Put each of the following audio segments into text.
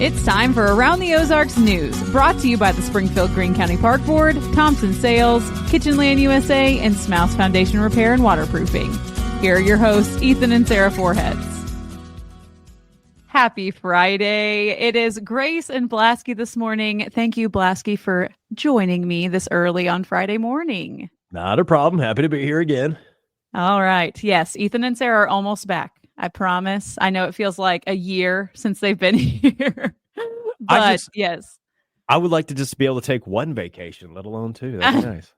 It's time for Around the Ozarks News, brought to you by the Springfield Greene County Park Board, Thompson Sales, Kitchenland USA, and Smouse Foundation Repair and Waterproofing. Here are your hosts, Ethan and Sarah Foreheads. Happy Friday. It is Grace and Blasky this morning. Thank you, Blasky, for joining me this early on Friday morning. Not a problem. Happy to be here again. All right. Yes, Ethan and Sarah are almost back. I promise. I know it feels like a year since they've been here. But yes. I would like to just be able to take one vacation, let alone two. That'd be nice.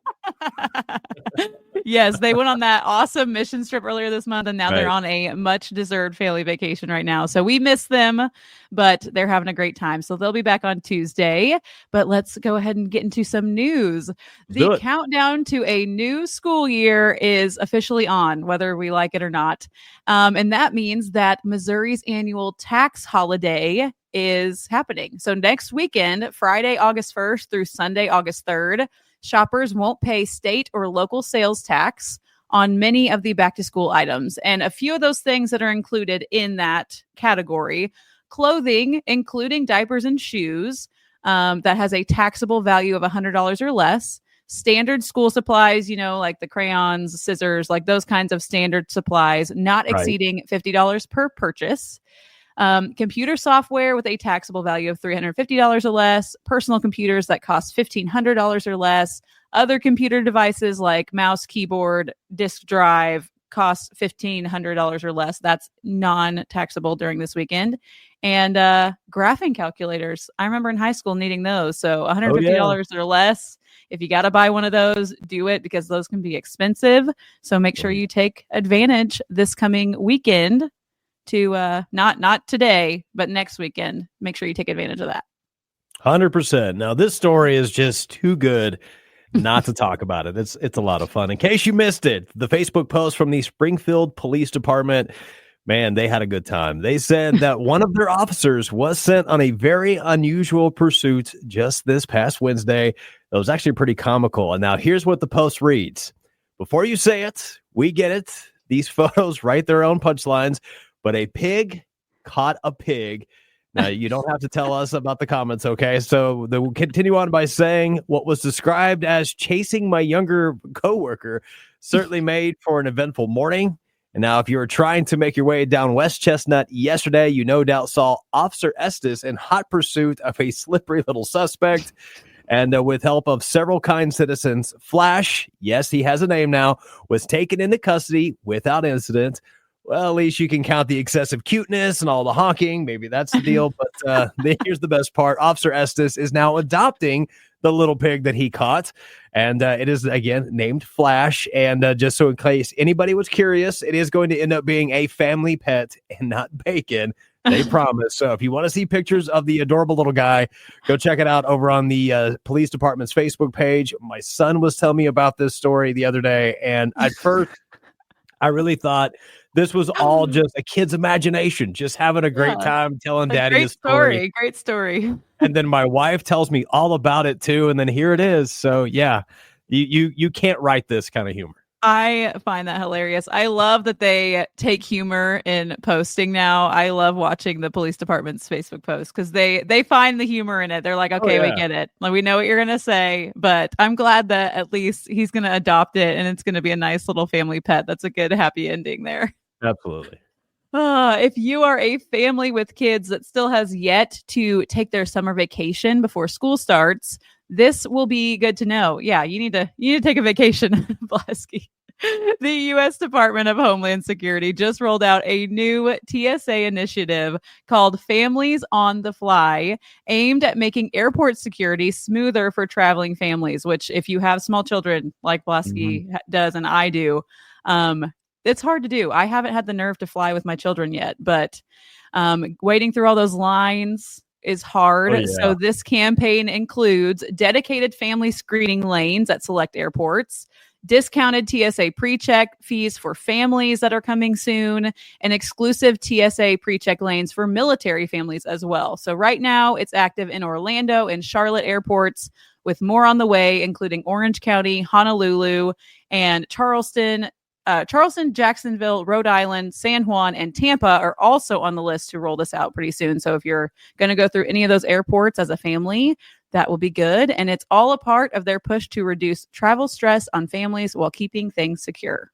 Yes, they went on that awesome mission trip earlier this month, and now they're on a much-deserved family vacation right now. So we miss them, but they're having a great time. So they'll be back on Tuesday. But let's go ahead and get into some news. The countdown to a new school year is officially on, whether we like it or not. And that means that Missouri's annual tax holiday is happening. So next weekend, Friday, August 1st through Sunday, August 3rd, shoppers won't pay state or local sales tax on many of the back-to-school items. And a few of those things that are included in that category: clothing, including diapers and shoes, that has a taxable value of $100 or less. Standard school supplies, like the crayons, scissors, like those kinds of standard supplies, not exceeding $50 per purchase. Computer software with a taxable value of $350 or less, personal computers that cost $1,500 or less, other computer devices like mouse, keyboard, disk drive cost $1,500 or less. That's non-taxable during this weekend. And graphing calculators. I remember in high school needing those. So $150 or less. If you got to buy one of those, do it, because those can be expensive. So make sure you take advantage this coming weekend to not today, but next weekend. Make sure you take advantage of that. 100%. Now, this story is just too good not to talk about it. It's a lot of fun. In case you missed it, the Facebook post from the Springfield Police Department, man, they had a good time. They said that one of their officers was sent on a very unusual pursuit just this past Wednesday. It was actually pretty comical. And now here's what the post reads. Before you say it, we get it. These photos write their own punchlines. But a pig caught a pig. Now, you don't have to tell us about the comments, okay? So they will continue on by saying what was described as chasing my younger coworker certainly made for an eventful morning. And now, if you were trying to make your way down West Chestnut yesterday, you no doubt saw Officer Estes in hot pursuit of a slippery little suspect. And with help of several kind citizens, Flash, yes, he has a name now, was taken into custody without incident. Well, at least you can count the excessive cuteness and all the honking. Maybe that's the deal. But here's the best part. Officer Estes is now adopting the little pig that he caught. And it is, again, named Flash. And just so in case anybody was curious, it is going to end up being a family pet and not bacon. They promise. So if you want to see pictures of the adorable little guy, go check it out over on the police department's Facebook page. My son was telling me about this story the other day. And at first, I really thought this was all just a kid's imagination, just having a great time telling daddy a story. Great story. And then my wife tells me all about it too. And then here it is. So yeah, you can't write this kind of humor. I find that hilarious. I love that they take humor in posting now. I love watching the police department's Facebook posts because they find the humor in it. They're like, okay, we get it. Like, we know what you're going to say, but I'm glad that at least he's going to adopt it and it's going to be a nice little family pet. That's a good, happy ending there. Absolutely. If you are a family with kids that still has yet to take their summer vacation before school starts, this will be good to know. Yeah, you need to take a vacation, Blasky. The U.S. Department of Homeland Security just rolled out a new TSA initiative called Families on the Fly, aimed at making airport security smoother for traveling families, which if you have small children like Blasky does and I do, it's hard to do. I haven't had the nerve to fly with my children yet, but waiting through all those lines is hard. So this campaign includes dedicated family screening lanes at select airports, discounted TSA pre-check fees for families that are coming soon, and exclusive TSA pre-check lanes for military families as well. So right now it's active in Orlando and Charlotte airports, with more on the way, including Orange County, Honolulu, and Charleston, Charleston, Jacksonville, Rhode Island, San Juan, and Tampa are also on the list to roll this out pretty soon. So if you're going to go through any of those airports as a family, that will be good. And it's all a part of their push to reduce travel stress on families while keeping things secure.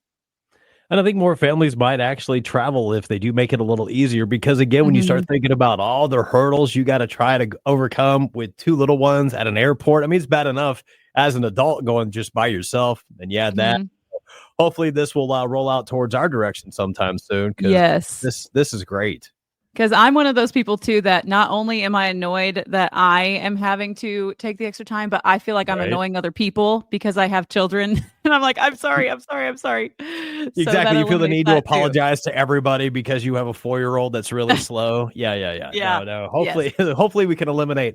And I think more families might actually travel if they do make it a little easier, because again, when you start thinking about all the hurdles you got to try to overcome with two little ones at an airport, I mean, it's bad enough as an adult going just by yourself, and you add that. Hopefully this will roll out towards our direction sometime soon, because this is great. Because I'm one of those people too that not only am I annoyed that I am having to take the extra time, but I feel like I'm annoying other people because I have children. And I'm like, I'm sorry. Exactly. So you feel the need to apologize too. to everybody because you have a 4-year-old that's really slow. Yeah. No. Hopefully we can eliminate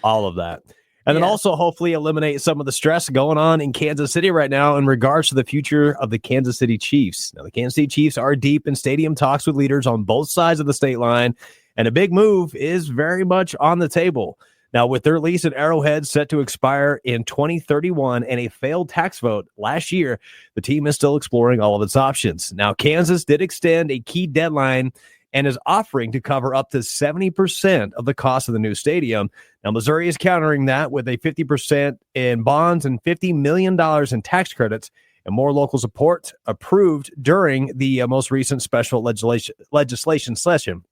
all of that. And then also hopefully eliminate some of the stress going on in Kansas City right now in regards to the future of the Kansas City Chiefs. Now, the Kansas City Chiefs are deep in stadium talks with leaders on both sides of the state line, and a big move is very much on the table. Now, with their lease at Arrowhead set to expire in 2031 and a failed tax vote last year, the team is still exploring all of its options. Now, Kansas did extend a key deadline and is offering to cover up to 70% of the cost of the new stadium. Now, Missouri is countering that with a 50% in bonds and $50 million in tax credits and more local support approved during the most recent special legislation session.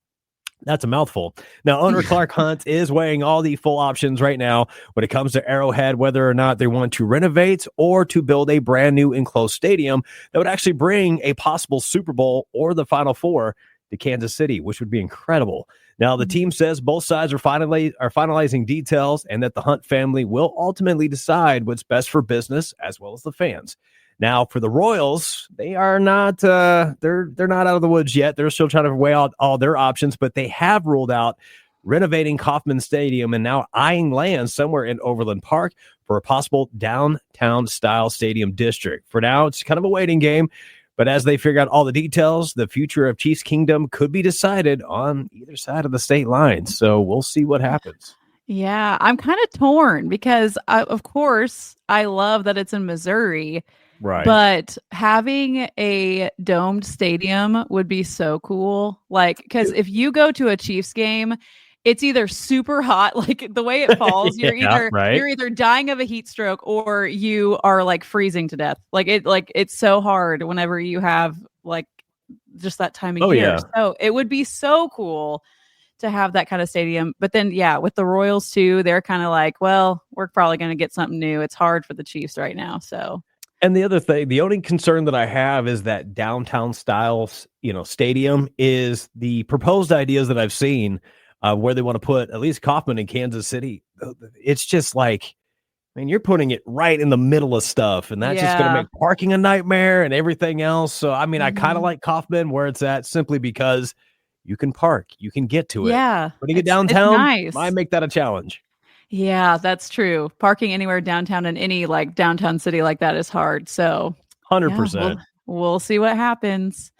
That's a mouthful. Now, owner Clark Hunt is weighing all the full options right now when it comes to Arrowhead, whether or not they want to renovate or to build a brand new enclosed stadium that would actually bring a possible Super Bowl or the Final Four to Kansas City, which would be incredible. Now, the team says both sides are finalizing details and that the Hunt family will ultimately decide what's best for business as well as the fans. Now, for the Royals, they are not they're not out of the woods yet. They're still trying to weigh out all their options, but they have ruled out renovating Kauffman Stadium and now eyeing land somewhere in Overland Park for a possible downtown style stadium district. For now, it's kind of a waiting game. But as they figure out all the details, the future of Chiefs Kingdom could be decided on either side of the state line. So we'll see what happens. Yeah, I'm kind of torn because, of course, I love that it's in Missouri. Right. But having a domed stadium would be so cool. Like, because if you go to a Chiefs game, it's either super hot, like the way it falls, you're either dying of a heat stroke or you are like freezing to death. It's so hard whenever you have like just that time of year. Yeah. So it would be so cool to have that kind of stadium. But then, with the Royals too, they're kind of like, well, we're probably going to get something new. It's hard for the Chiefs right now. So. And the other thing, the only concern that I have is that downtown style, stadium is the proposed ideas that I've seen. Where they want to put at least Kauffman in Kansas City. It's just like, you're putting it right in the middle of stuff, and that's just going to make parking a nightmare and everything else. So, I kind of like Kauffman where it's at simply because you can park, you can get to it. Yeah. Putting it downtown might make that a challenge. Yeah, that's true. Parking anywhere downtown in any like downtown city like that is hard. So 100%. We'll see what happens.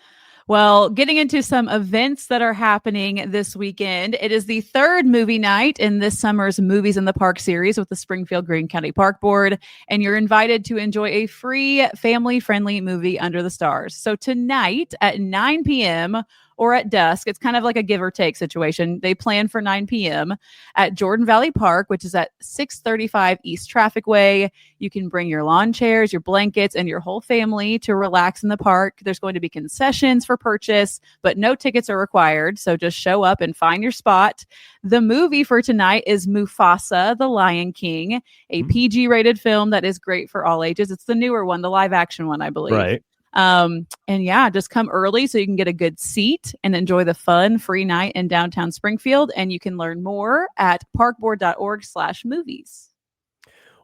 Well, getting into some events that are happening this weekend. It is the third movie night in this summer's Movies in the Park series with the Springfield Greene County Park Board, and you're invited to enjoy a free family-friendly movie under the stars. So tonight at 9 p.m. or at dusk, it's kind of like a give or take situation. They plan for 9 p.m. at Jordan Valley Park, which is at 635 East Traffic Way. You can bring your lawn chairs, your blankets, and your whole family to relax in the park. There's going to be concessions for purchase, but no tickets are required. So just show up and find your spot. The movie for tonight is Mufasa, the Lion King, a PG-rated film that is great for all ages. It's the newer one, the live action one, I believe. Right. Just come early so you can get a good seat and enjoy the fun free night in downtown Springfield. And you can learn more at parkboard.org/movies.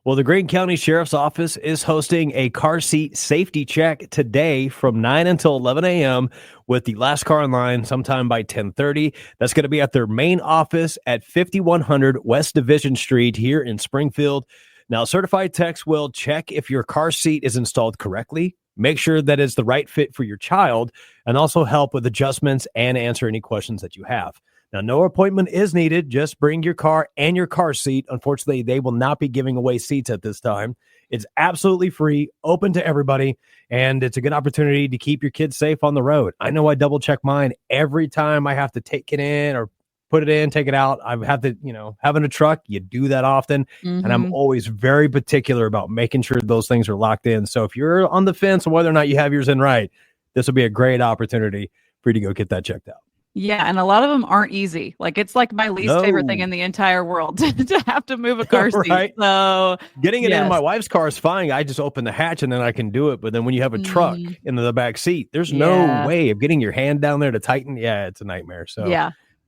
Well, the Greene County Sheriff's Office is hosting a car seat safety check today from 9 until 11 a.m. with the last car in line sometime by 10:30. That's going to be at their main office at 5100 West Division Street here in Springfield. Now, certified techs will check if your car seat is installed correctly, make sure that it's the right fit for your child, and also help with adjustments and answer any questions that you have. Now, no appointment is needed. Just bring your car and your car seat. Unfortunately, they will not be giving away seats at this time. It's absolutely free, open to everybody, and it's a good opportunity to keep your kids safe on the road. I know I double check mine every time I have to take it in or put it in, take it out. I have to, having a truck, you do that often. And I'm always very particular about making sure those things are locked in. So if you're on the fence on whether or not you have yours in right, this will be a great opportunity for you to go get that checked out. Yeah, and a lot of them aren't easy. Like, it's like my least favorite thing in the entire world to have to move a car seat. Right? So getting it in my wife's car is fine. I just open the hatch and then I can do it. But then when you have a truck in the back seat, there's no way of getting your hand down there to tighten. Yeah, it's a nightmare. So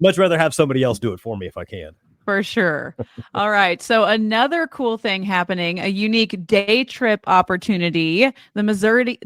much rather have somebody else do it for me if I can. For sure. All right. So another cool thing happening, a unique day trip opportunity. The Missouri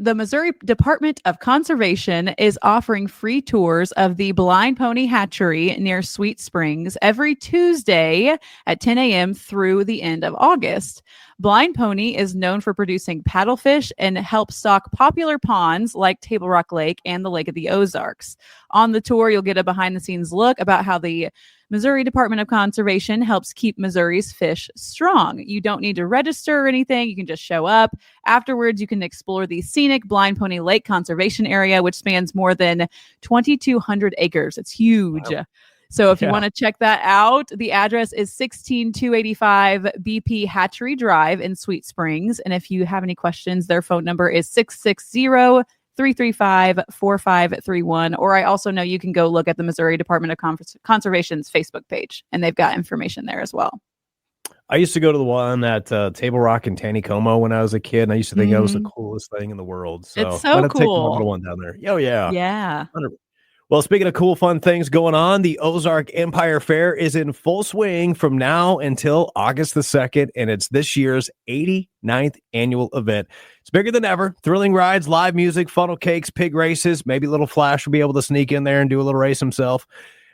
Department of Conservation is offering free tours of the Blind Pony Hatchery near Sweet Springs every Tuesday at 10 a.m. through the end of August. Blind Pony is known for producing paddlefish and helps stock popular ponds like Table Rock Lake and the Lake of the Ozarks. On the tour, you'll get a behind-the-scenes look about how the Missouri Department of Conservation helps keep Missouri's fish strong. You don't need to register or anything. You can just show up. Afterwards, you can explore the scenic Blind Pony Lake Conservation Area, which spans more than 2,200 acres. It's huge. Wow. So if you want to check that out, the address is 16285 BP Hatchery Drive in Sweet Springs. And if you have any questions, their phone number is 660-335-4531. Or I also know you can go look at the Missouri Department of Conservation's Facebook page, and they've got information there as well. I used to go to the one at Table Rock in Taneycomo when I was a kid, and I used to think that was the coolest thing in the world. So it's so cool. Take my little one down there. Oh, yeah. Yeah. 100%. Well, speaking of cool, fun things going on, the Ozark Empire Fair is in full swing from now until August the 2nd, and it's this year's 89th annual event. It's bigger than ever. Thrilling rides, live music, funnel cakes, pig races. Maybe Little Flash will be able to sneak in there and do a little race himself.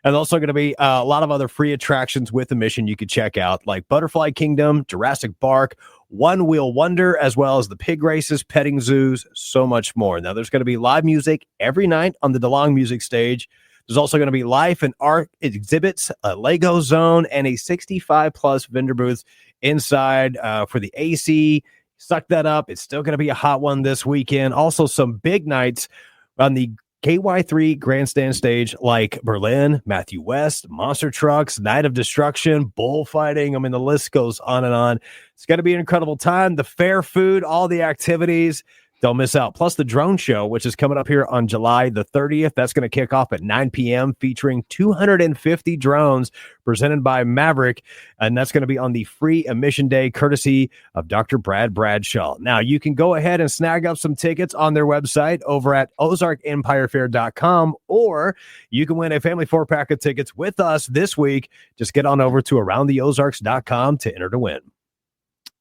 And also going to be a lot of other free attractions with admission you could check out, like Butterfly Kingdom, Jurassic Park, One Wheel Wonder, as well as the pig races, petting zoos, so much more. Now, there's going to be live music every night on the DeLong Music Stage. There's also going to be life and art exhibits, a Lego zone, and a 65-plus vendor booth inside for the AC. Suck that up. It's still going to be a hot one this weekend. Also, some big nights on the KY3 grandstand stage like Berlin, Matthew West, Monster Trucks, Night of Destruction, bullfighting. I mean, the list goes on and on. It's going to be an incredible time. The fair food, all the activities. Don't miss out. Plus the drone show, which is coming up here on July the 30th. That's going to kick off at 9 p.m. featuring 250 drones presented by Maverick. And that's going to be on the free admission day, courtesy of Dr. Brad Bradshaw. Now, you can go ahead and snag up some tickets on their website over at ozarkempirefair.com, or you can win a family 4-pack of tickets with us this week. Just get on over to aroundtheozarks.com to enter to win.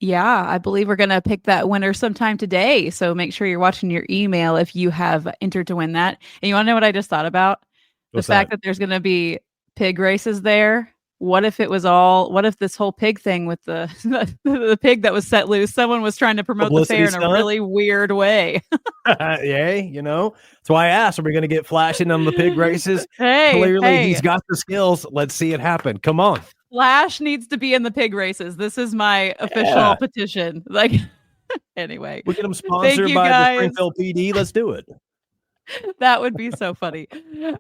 Yeah, I believe we're going to pick that winner sometime today. So make sure you're watching your email if you have entered to win that. And you want to know what I just thought about? What's the fact that there's going to be pig races there. What if this whole pig thing with the pig that was set loose, someone was trying to promote Publicity the fair in a really weird way? Yeah, that's why I asked, are we going to get flashing on the pig races? Clearly, he's got the skills. Let's see it happen. Come on. Flash needs to be in the pig races. This is my official petition. Anyway. We get them sponsored by the Springfield PD. Let's do it. That would be so funny.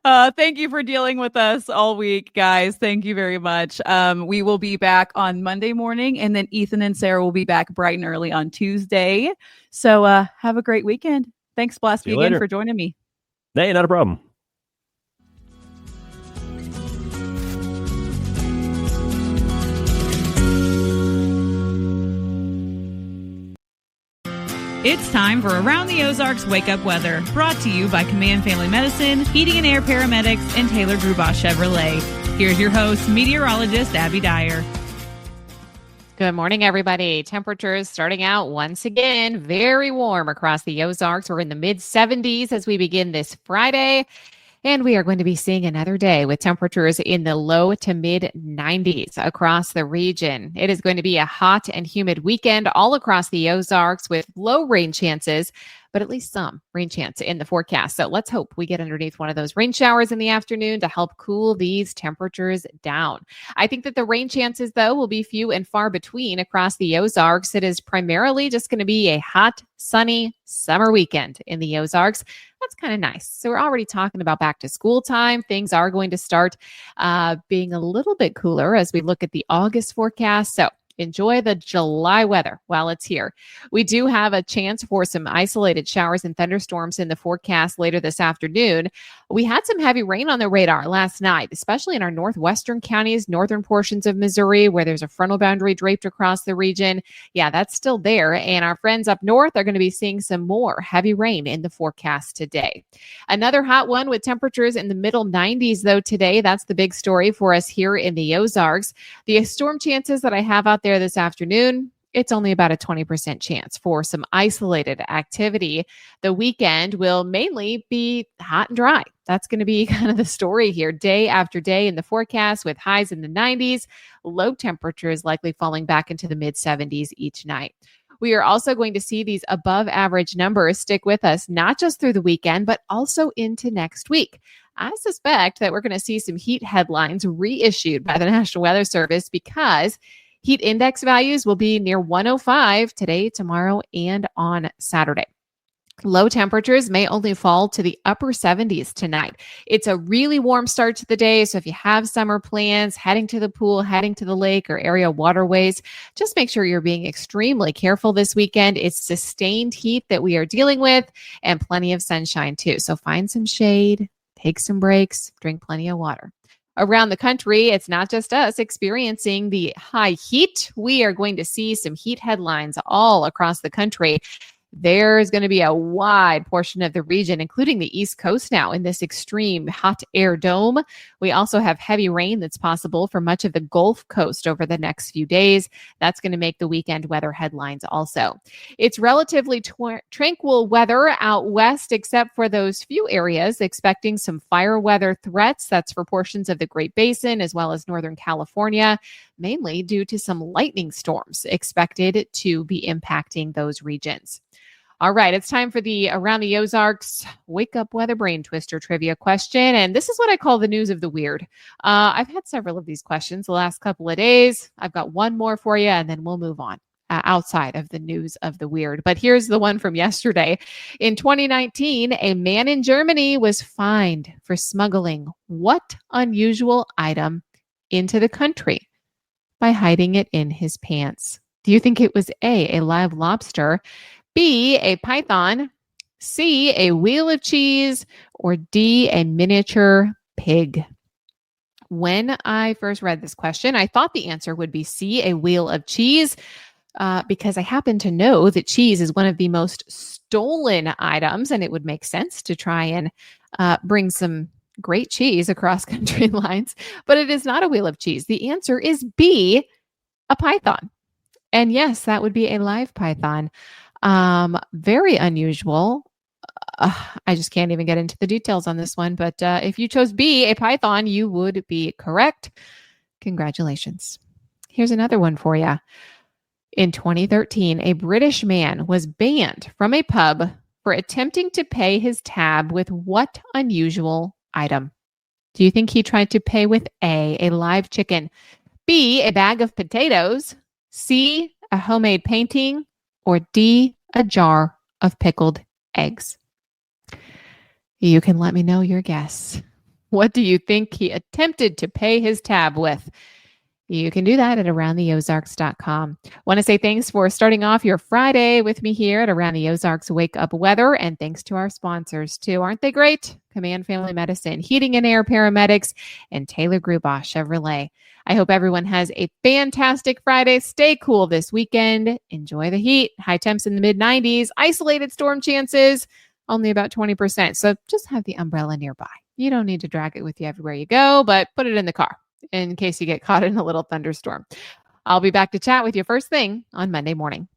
Thank you for dealing with us all week, guys. Thank you very much. We will be back on Monday morning, and then Ethan and Sarah will be back bright and early on Tuesday. So have a great weekend. Thanks, Blasky, again for joining me. Hey, not a problem. It's time for Around the Ozarks Wake Up Weather, brought to you by Command Family Medicine, Heating and Air Paramedics, and Taylor Grubosh Chevrolet. Here's your host, meteorologist Abby Dyer. Good morning, everybody. Temperatures starting out once again very warm across the Ozarks. We're in the mid-70s as we begin this Friday. And we are going to be seeing another day with temperatures in the low to mid 90s across the region. It is going to be a hot and humid weekend all across the Ozarks with low rain chances, but at least some rain chance in the forecast. So let's hope we get underneath one of those rain showers in the afternoon to help cool these temperatures down. I think that the rain chances, though, will be few and far between across the Ozarks. It is primarily just going to be a hot, sunny summer weekend in the Ozarks. That's kind of nice. So we're already talking about back to school time. Things are going to start being a little bit cooler as we look at the August forecast. So enjoy the July weather while it's here. We do have a chance for some isolated showers and thunderstorms in the forecast later this afternoon. We had some heavy rain on the radar last night, especially in our northwestern counties, northern portions of Missouri, where there's a frontal boundary draped across the region. Yeah, that's still there. And our friends up north are going to be seeing some more heavy rain in the forecast today. Another hot one with temperatures in the middle 90s, though, today. That's the big story for us here in the Ozarks. The storm chances that I have out there this afternoon, it's only about a 20% chance for some isolated activity. The weekend will mainly be hot and dry. That's going to be kind of the story here, day after day in the forecast, with highs in the 90s, low temperatures likely falling back into the mid 70s each night. We are also going to see these above average numbers stick with us, not just through the weekend, but also into next week. I suspect that we're going to see some heat headlines reissued by the National Weather Service because heat index values will be near 105 today, tomorrow, and on Saturday. Low temperatures may only fall to the upper 70s tonight. It's a really warm start to the day, so if you have summer plans, heading to the pool, heading to the lake or area waterways, just make sure you're being extremely careful this weekend. It's sustained heat that we are dealing with and plenty of sunshine too. So find some shade, take some breaks, drink plenty of water. Around the country, it's not just us experiencing the high heat. We are going to see some heat headlines all across the country. There's going to be a wide portion of the region, including the East Coast now, in this extreme hot air dome. We also have heavy rain that's possible for much of the Gulf Coast over the next few days. That's going to make the weekend weather headlines also. It's relatively tranquil weather out west, except for those few areas expecting some fire weather threats. That's for portions of the Great Basin as well as Northern California, mainly due to some lightning storms expected to be impacting those regions. All right, it's time for the Around the Ozarks Wake Up Weather Brain Twister trivia question. And this is what I call the news of the weird. I've had several of these questions the last couple of days. I've got one more for you, and then we'll move on outside of the news of the weird. But here's the one from yesterday. In 2019, a man in Germany was fined for smuggling what unusual item into the country by hiding it in his pants? Do you think it was A, live lobster, B, a python, C, a wheel of cheese, or D, a miniature pig? When I first read this question, I thought the answer would be C, a wheel of cheese, because I happen to know that cheese is one of the most stolen items, and it would make sense to try and bring some great cheese across country lines, but it is not a wheel of cheese. The answer is B, a python. And yes, that would be a live python. Very unusual. I just can't even get into the details on this one, but if you chose B, a python, you would be correct. Congratulations. Here's another one for you. In 2013, a British man was banned from a pub for attempting to pay his tab with what unusual item? Do you think he tried to pay with A, live chicken, B, a bag of potatoes, C, a homemade painting, or D, a jar of pickled eggs? You can let me know your guess. What do you think he attempted to pay his tab with? You can do that at aroundtheozarks.com. Want to say thanks for starting off your Friday with me here at Around the Ozarks Wake Up Weather, and thanks to our sponsors too. Aren't they great? Command Family Medicine, Heating and Air Paramedics, and Taylor Grubaugh Chevrolet. I hope everyone has a fantastic Friday. Stay cool this weekend. Enjoy the heat. High temps in the mid 90s. Isolated storm chances, only about 20%. So just have the umbrella nearby. You don't need to drag it with you everywhere you go, but put it in the car in case you get caught in a little thunderstorm. I'll be back to chat with you first thing on Monday morning.